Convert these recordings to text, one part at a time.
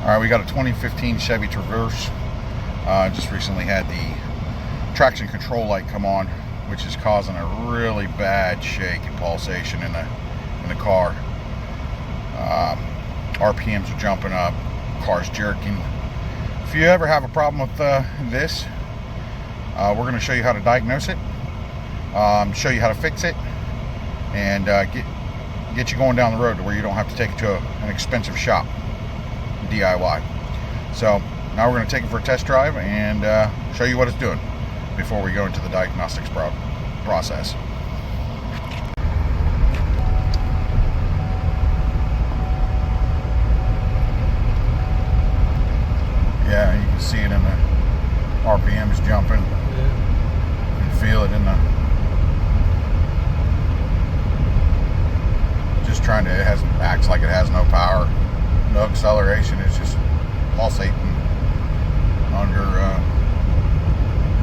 Alright, we got a 2015 Chevy Traverse. Just recently had the traction control light come on, which is causing a really bad shake and pulsation in the car. RPMs are jumping up, car's jerking. If you ever have a problem with this, we're going to show you how to diagnose it, show you how to fix it, and get you going down the road to where you don't have to take it to an expensive shop, DIY. So now we're going to take it for a test drive and show you what it's doing before we go into the diagnostics process. Yeah, you can see it in the RPMs jumping. You can feel it in the acts like it has no power, no acceleration. It's just pulsating under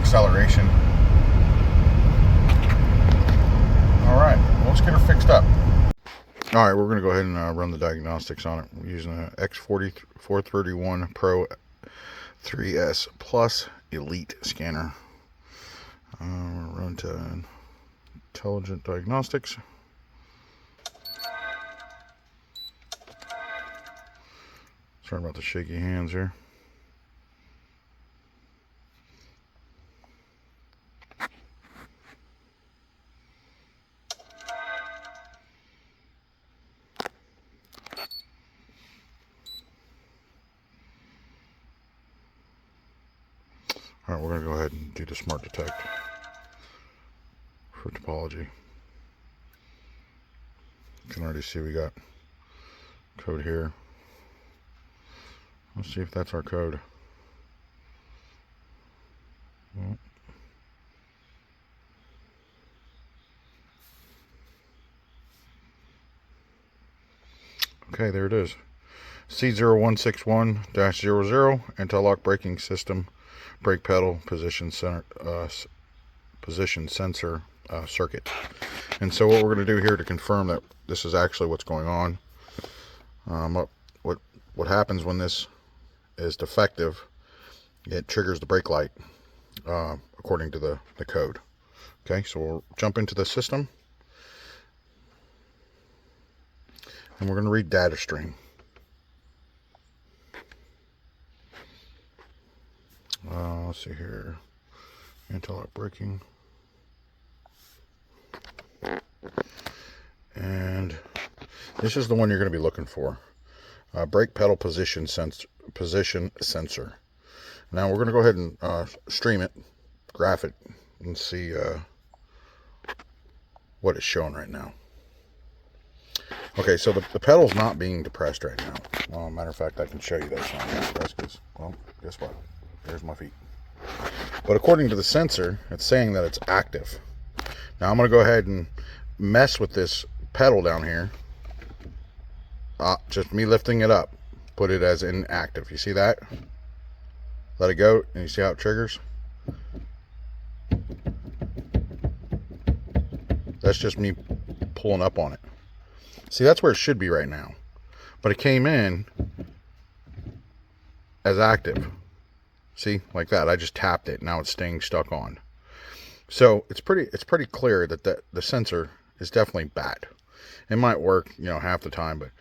acceleration. All right, well, let's get her fixed up. All right, we're going to go ahead and run the diagnostics on it. We're using an X431 Pro 3S Plus Elite scanner. Run to Intelligent Diagnostics. Sorry about the shaky hands here. All right, we're going to go ahead and do the smart detect for topology. You can already see we got code here. Let's see if that's our code. Well, okay, there it is. C0161-00 interlock braking system, brake pedal position sensor circuit. And so what we're going to do here to confirm that this is actually what's going on, what happens when this is defective, it triggers the brake light according to the code. Okay, so we'll jump into the system and we're going to read data stream. Let's see here, interlock braking, and this is the one you're going to be looking for. Brake pedal position sensor. Now we're going to go ahead and stream it, graph it, and see what it's showing right now. Okay, so the pedal's not being depressed right now. Well, matter of fact, I can show you that it's not being depressed because, well, guess what? There's my feet. But according to the sensor, it's saying that it's active. Now I'm going to go ahead and mess with this pedal down here. Just me lifting it up, put it as inactive. You see that? Let it go, and you see how it triggers? That's just me pulling up on it. See, that's where it should be right now, but it came in as active. See, like that. I just tapped it. Now it's staying stuck on. So it's pretty clear that the sensor is definitely bad. It might work, half the time, but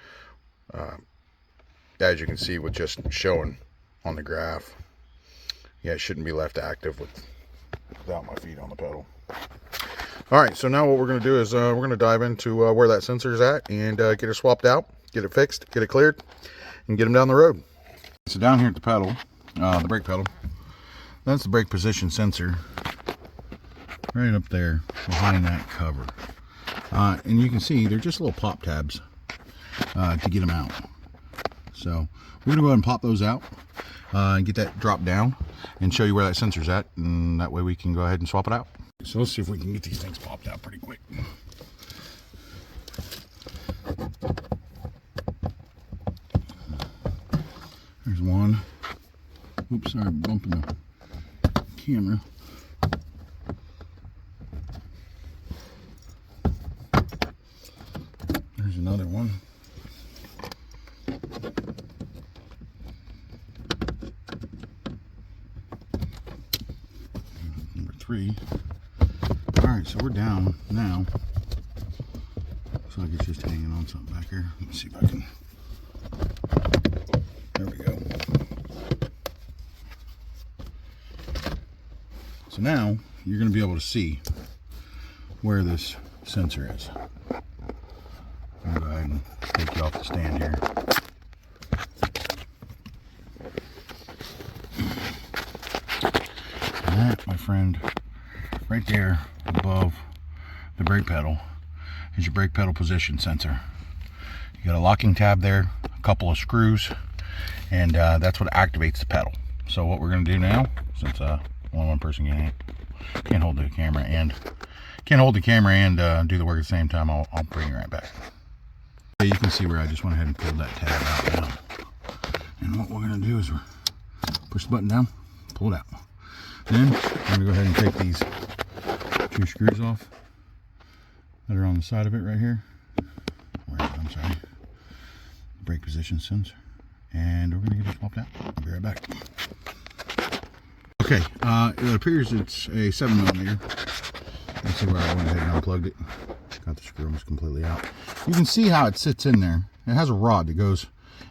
as you can see with just showing on the graph, yeah, it shouldn't be left active without my feet on the pedal. All right, so now what we're going to do is we're going to dive into where that sensor is at and get it swapped out, get it fixed, get it cleared, and get them down the road. So down here at the pedal, the brake pedal, that's the brake position sensor right up there behind that cover. And you can see they're just little pop tabs to get them out. So we're going to go ahead and pop those out and get that dropped down and show you where that sensor's at, and that way we can go ahead and swap it out. So let's see if we can get these things popped out pretty quick. There's one. Oops, sorry, bumping the camera. There's another one. free. Alright, so we're down now. Looks like it's just hanging on something back here. Let me see if I can. There we go. So now you're going to be able to see where this sensor is. I'm going to go ahead and take you off the stand here. And that, my friend, right there above the brake pedal is your brake pedal position sensor. You got a locking tab there, a couple of screws, and that's what activates the pedal. So what we're going to do now, since only one person can't hold the camera and do the work at the same time, I'll bring you right back. Okay, you can see where I just went ahead and pulled that tab out now. And what we're going to do is push the button down, pull it out. Then we're going to go ahead and take these 2 screws off that are on the side of it right here. I'm sorry, brake position sensor, and we're going to get it swapped out. I'll be right back. Okay, it appears it's a 7mm. Let's see where I went ahead and unplugged it. Got the screw almost completely out. You can see how it sits in there. It has a rod that goes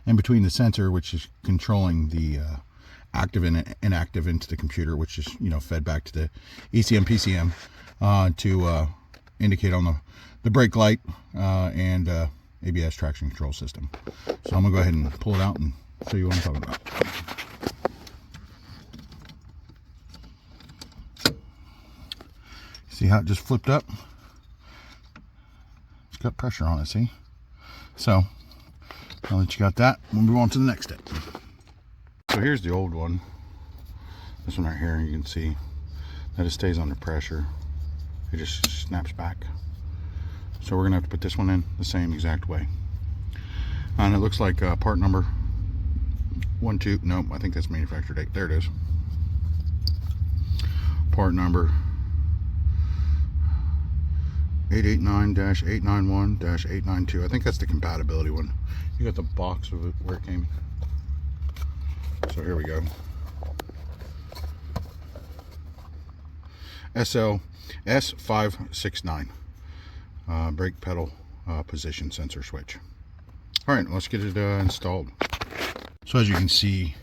in between the sensor, which is controlling the active and inactive into the computer, which is, you know, fed back to the ECM PCM to indicate on the brake light and ABS traction control system. So I'm gonna go ahead and pull it out and show you what I'm talking about. See how it just flipped up? It's got pressure on it, see? So now that you got that, we'll move on to the next step. So here's the old one. This one right here, you can see that it stays under pressure. It just snaps back. So we're gonna have to put this one in the same exact way. And it looks like part number 12, nope, I think that's manufacture date. There it is. Part number 889-891-892. I think that's the compatibility one. You got the box of it where it came. So here we go. S0569 brake pedal position sensor switch. All right, let's get it installed. So as you can see,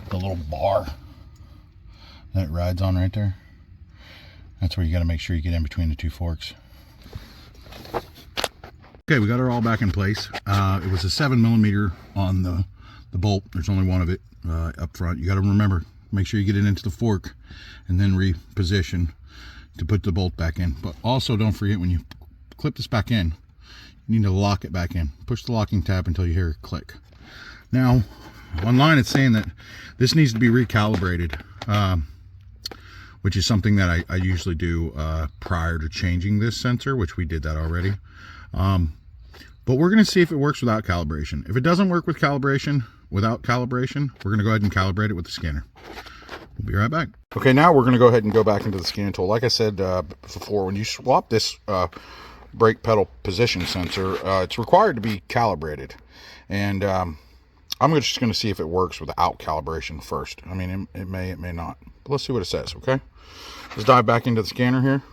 the little bar that it rides on right there, that's where you got to make sure you get in between the 2 forks. Okay, we got it all back in place. It was a 7mm on the bolt. There's only one of it up front. You got to remember, make sure you get it into the fork and then reposition to put the bolt back in. But also don't forget, when you clip this back in, you need to lock it back in. Push the locking tab until you hear it click. Now, online it's saying that this needs to be recalibrated, which is something that I usually do prior to changing this sensor, which we did that already. But we're going to see if it works without calibration. If it doesn't work with calibration, without calibration, we're going to go ahead and calibrate it with the scanner. We'll be right back. Okay, now we're going to go ahead and go back into the scan tool. Like I said before, when you swap this brake pedal position sensor, it's required to be calibrated. And I'm just going to see if it works without calibration first. I mean, it may not. But let's see what it says, okay? Let's dive back into the scanner here.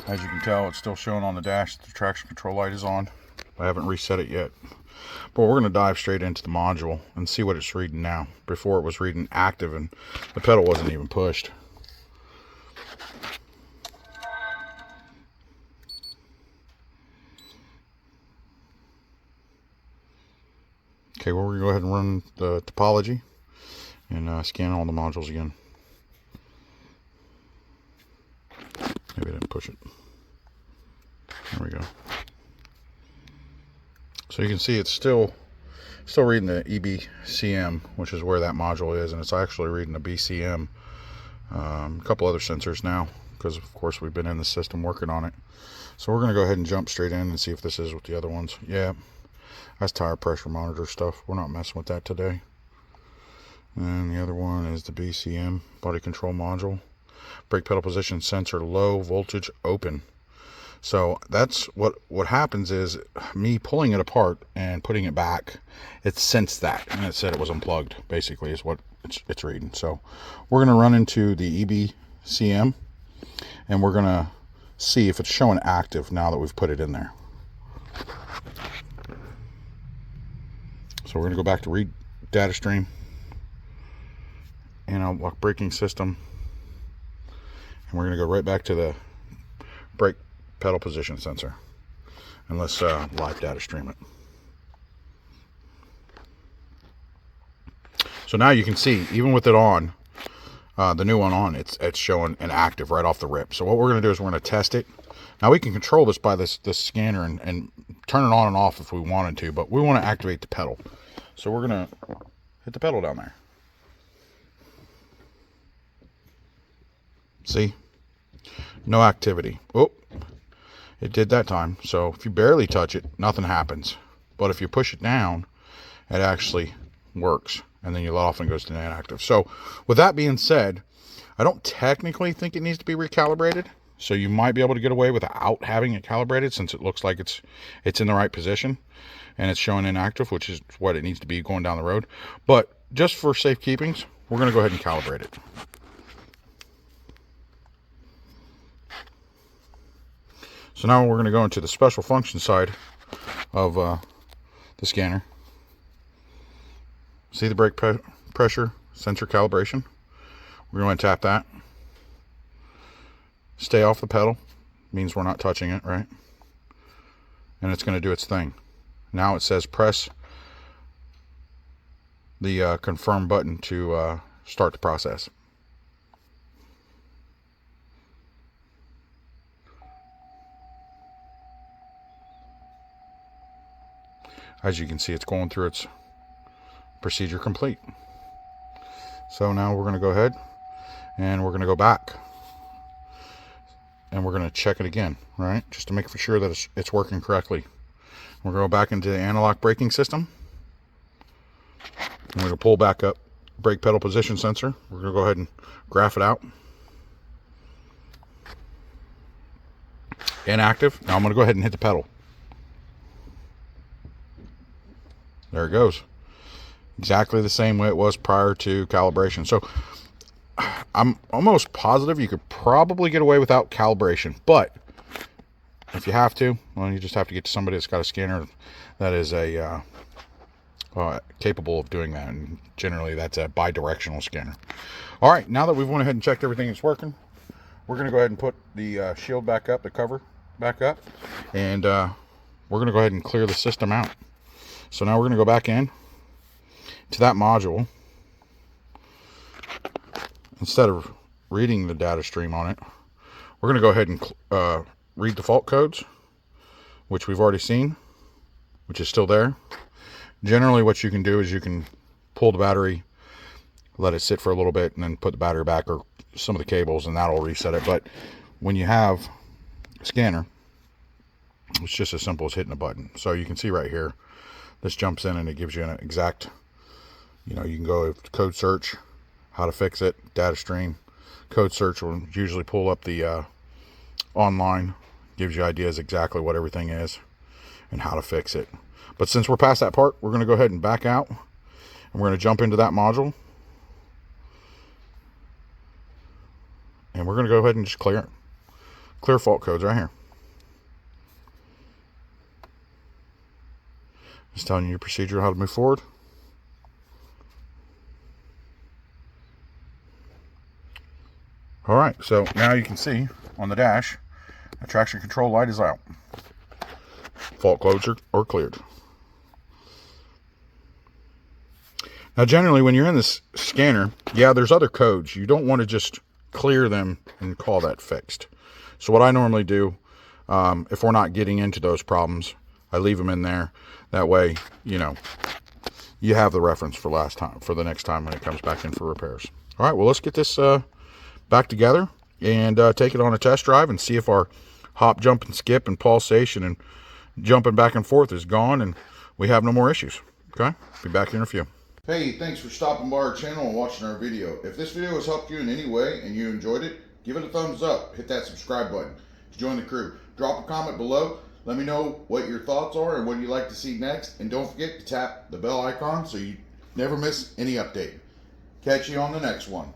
As you can tell, it's still showing on the dash that the traction control light is on. I haven't reset it yet. But we're going to dive straight into the module and see what it's reading now. Before, it was reading active and the pedal wasn't even pushed. Okay, well, we're going to go ahead and run the topology and scan all the modules again. Maybe I didn't push it. There we go. So you can see it's still reading the EBCM, which is where that module is, and it's actually reading the BCM. A couple other sensors now, because of course we've been in the system working on it. So we're going to go ahead and jump straight in and see if this is with the other ones. Yeah, that's tire pressure monitor stuff. We're not messing with that today. And the other one is the BCM, body control module. Brake pedal position sensor low voltage open. So that's what happens is me pulling it apart and putting it back, it sensed that, and it said it was unplugged, basically, is what it's reading. So we're going to run into the EBCM, and we're going to see if it's showing active now that we've put it in there. So we're going to go back to read data stream, interlock braking system, and we're going to go right back to the brake pedal position sensor, and let's live data stream it. So now you can see, even with it on, the new one on, it's showing an active right off the rip. So what we're going to do is we're going to test it. Now we can control this by this scanner and turn it on and off if we wanted to, but we want to activate the pedal. So we're going to hit the pedal down there. See? No activity. Oh, it did that time. So if you barely touch it, nothing happens. But if you push it down, it actually works. And then you let off and it goes to inactive. So with that being said, I don't technically think it needs to be recalibrated. So you might be able to get away without having it calibrated, since it looks like it's in the right position and it's showing inactive, which is what it needs to be going down the road. But just for safekeepings, we're going to go ahead and calibrate it. So now we're going to go into the special function side of the scanner. See the brake pressure sensor calibration? We're going to tap that. Stay off the pedal. Means we're not touching it, right? And it's going to do its thing. Now it says press the confirm button to start the process. As you can see, it's going through its procedure complete. So now we're going to go ahead and we're going to go back and we're going to check it again, right? Just to make for sure that it's working correctly. We're going to go back into the interlock braking system. We're going to pull back up brake pedal position sensor. We're going to go ahead and graph it out. Inactive. Now I'm going to go ahead and hit the pedal. There it goes. Exactly the same way it was prior to calibration. So I'm almost positive you could probably get away without calibration, but if you have to, well, you just have to get to somebody that's got a scanner that is capable of doing that, and generally that's a bi-directional scanner. All right, now that we've went ahead and checked everything is working, we're going to go ahead and put the shield back up, the cover back up, and we're going to go ahead and clear the system out. So now we're going to go back in to that module. Instead of reading the data stream on it, we're going to go ahead and read the fault codes, which we've already seen, which is still there. Generally what you can do is you can pull the battery, let it sit for a little bit, and then put the battery back or some of the cables, and that'll reset it. But when you have a scanner, it's just as simple as hitting a button. So you can see right here, this jumps in and it gives you an exact, you can go to code search, how to fix it, data stream. Code search will usually pull up the online, gives you ideas exactly what everything is and how to fix it. But since we're past that part, we're going to go ahead and back out, and we're going to jump into that module, and we're going to go ahead and just clear fault codes right here. Just telling you your procedure, how to move forward. All right, so now you can see on the dash, the traction control light is out. Fault codes are cleared. Now generally when you're in this scanner, yeah, there's other codes. You don't want to just clear them and call that fixed. So what I normally do, if we're not getting into those problems, I leave them in there. That way, you have the reference for the next time when it comes back in for repairs. All right, well, let's get this back together and take it on a test drive and see if our hop, jump, and skip and pulsation and jumping back and forth is gone and we have no more issues. Okay, be back here in a few. Hey, thanks for stopping by our channel and watching our video. If this video has helped you in any way and you enjoyed it, give it a thumbs up. Hit that subscribe button to join the crew. Drop a comment below. Let me know what your thoughts are and what you'd like to see next. And don't forget to tap the bell icon so you never miss any update. Catch you on the next one.